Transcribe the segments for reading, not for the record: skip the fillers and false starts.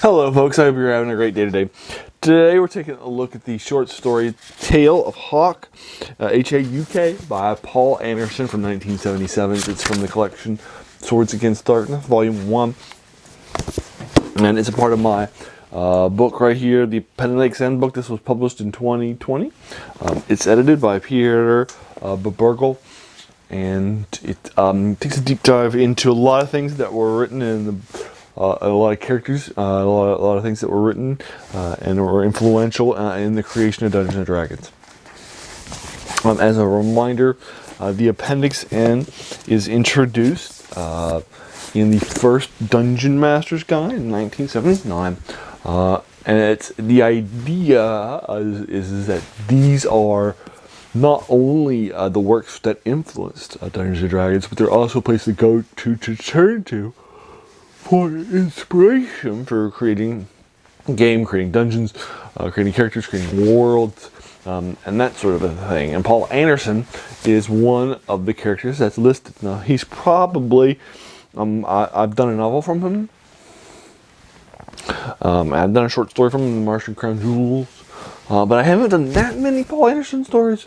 Hello folks, I hope you're having a great day today. Today we're taking a look at the short story Tale of Hauk, Hauk, by Poul Anderson from 1977. It's from the collection Swords Against Darkness, Volume 1. And it's a part of my book right here, the Appendix N book. This was published in 2020. It's edited by Peter Burgle. And it takes a deep dive into a lot of things that were written in the a lot of characters, a lot of things that were written and were influential in the creation of Dungeons and Dragons. As a reminder, the Appendix N is introduced in the first Dungeon Master's Guide in 1979, and it's the idea is that these are not only the works that influenced Dungeons and Dragons, but they're also a place to go to turn to for inspiration for creating creating dungeons, creating characters, creating worlds, and that sort of a thing. And Poul Anderson is one of the characters that's listed. Now, he's probably, I've done a novel from him. I've done a short story from him, The Martian Crown Jewels. But I haven't done that many Poul Anderson stories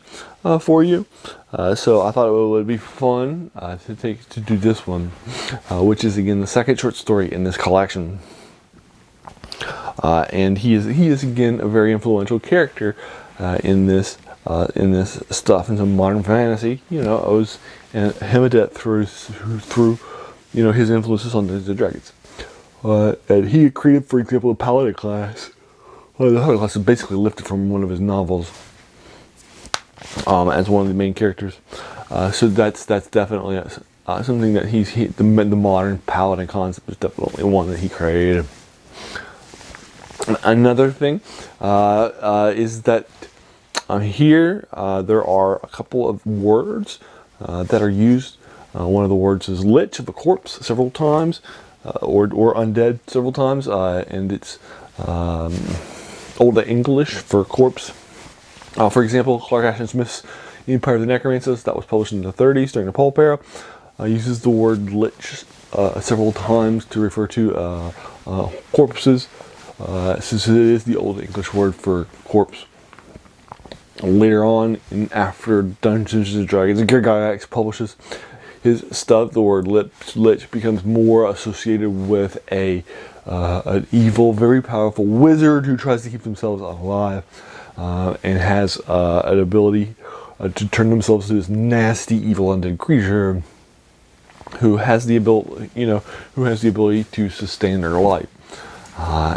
for you, so I thought it would be fun to do this one, which is again the second short story in this collection. And he is again a very influential character in this stuff, into modern fantasy. You know, owes him a debt through his influences on Dungeons and Dragons. And he created, for example, a paladin class. Well, the Hauk class is basically lifted from one of his novels as one of the main characters. So that's definitely something that the modern paladin concept is definitely one that he created. Another thing is that here there are a couple of words that are used. One of the words is lich, of a corpse, several times, or undead several times, and it's Old English for corpse. For example, Clark Ashton Smith's Empire of the Necromancers, that was published in the 30s during the pulp era, uses the word lich several times to refer to corpses, since it is the Old English word for corpse. Later on, after Dungeons and Dragons, Gary Gygax publishes his stuff, the word lich becomes more associated with an evil, very powerful wizard who tries to keep themselves alive and has an ability to turn themselves into this nasty, evil, undead creature who has the ability to sustain their life.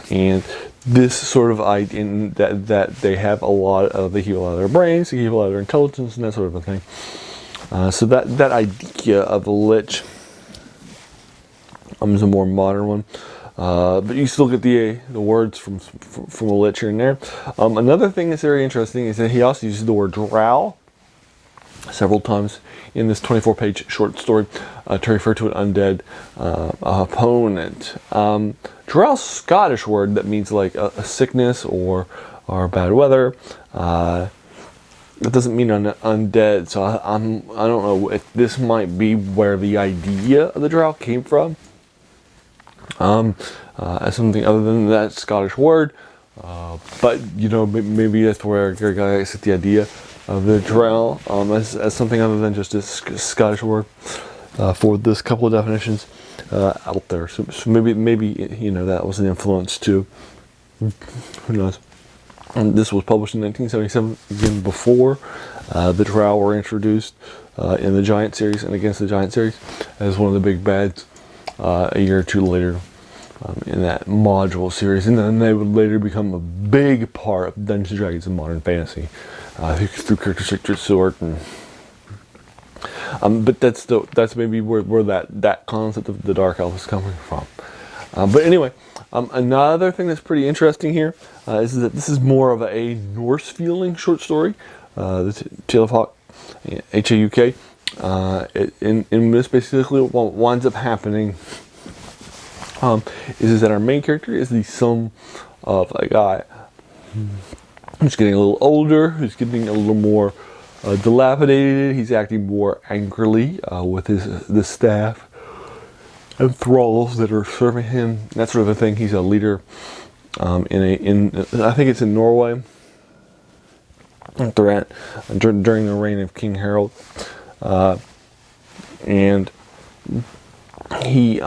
And this sort of idea that they have they keep a lot of their brains, they keep a lot of their intelligence, and that sort of a thing. So that idea of a lich is a more modern one, but you still get the words from a lich here and there. Another thing that's very interesting is that he also uses the word drow several times in this 24-page short story to refer to an undead opponent. Drow's a Scottish word that means like a sickness or bad weather. It doesn't mean undead, so I don't know if this might be where the idea of the drow came from, as something other than that Scottish word. But maybe that's where Gary Gygax got the idea of the drow as something other than just a Scottish word for this couple of definitions out there. So maybe that was an influence too. Who knows? And this was published in 1977, again before the drow were introduced in the Giant series and Against the Giant series as one of the big bads a year or two later in that module series. And then they would later become a big part of Dungeons & Dragons and modern fantasy through characters like Sword. But that's maybe where that concept of the Dark Elf is coming from. But anyway, another thing that's pretty interesting here is that this is more of a Norse feeling short story, the Tale of Hauk, Hauk. In this, basically what winds up happening is that our main character is the son of a guy who's getting a little older, who's getting a little more dilapidated. He's acting more angrily with his staff. and thralls that are serving him, that sort of a thing. He's a leader I think it's in Norway. They're at during the reign of King Harold, and he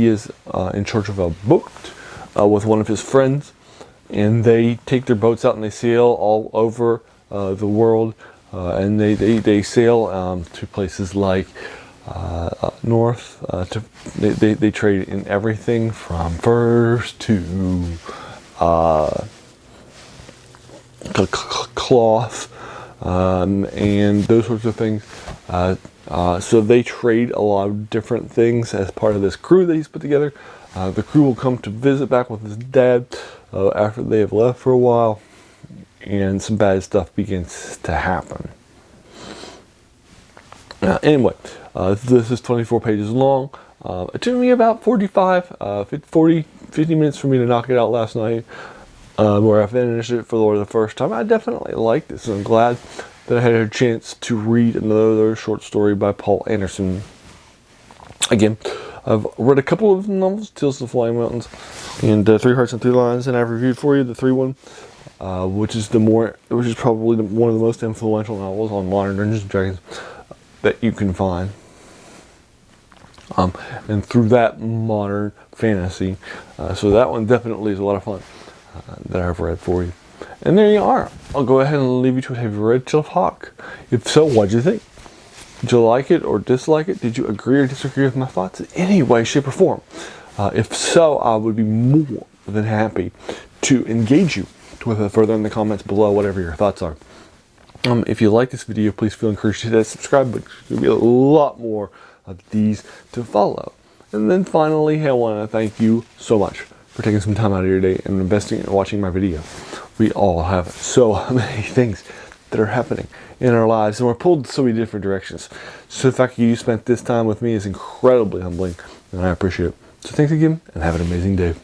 is in charge of a boat with one of his friends, and they take their boats out and they sail all over the world, and they sail to places like north. They trade in everything from furs to cloth, and those sorts of things. So they trade a lot of different things as part of this crew that he's put together. The crew will come to visit back with his dad after they have left for a while, and some bad stuff begins to happen. Anyway, this is 24 pages long. It took me about 50 minutes for me to knock it out last night, where I finished it for the first time. I definitely liked this, and I'm glad that I had a chance to read another short story by Poul Anderson. Again, I've read a couple of novels, Tales of the Flying Mountains and 3 Hearts and 3 Lions, and I've reviewed for you the 3 one, which is probably one of the most influential novels on modern Dungeons and Dragons that you can find. And through that, modern fantasy. So that one definitely is a lot of fun that I've read for you. And there you are. I'll go ahead and leave you to it. Have you read Tales of Hauk? If so, what'd you think? Did you like it or dislike it? Did you agree or disagree with my thoughts in any way, shape, or form? If so, I would be more than happy to engage you with it further in the comments below, whatever your thoughts are. If you like this video, please feel encouraged to hit that subscribe button. There'll be a lot more of these to follow. And then finally, I want to thank you so much for taking some time out of your day and investing in watching my video. We all have so many things that are happening in our lives, and we're pulled in so many different directions. So the fact that you spent this time with me is incredibly humbling, and I appreciate it. So thanks again, and have an amazing day.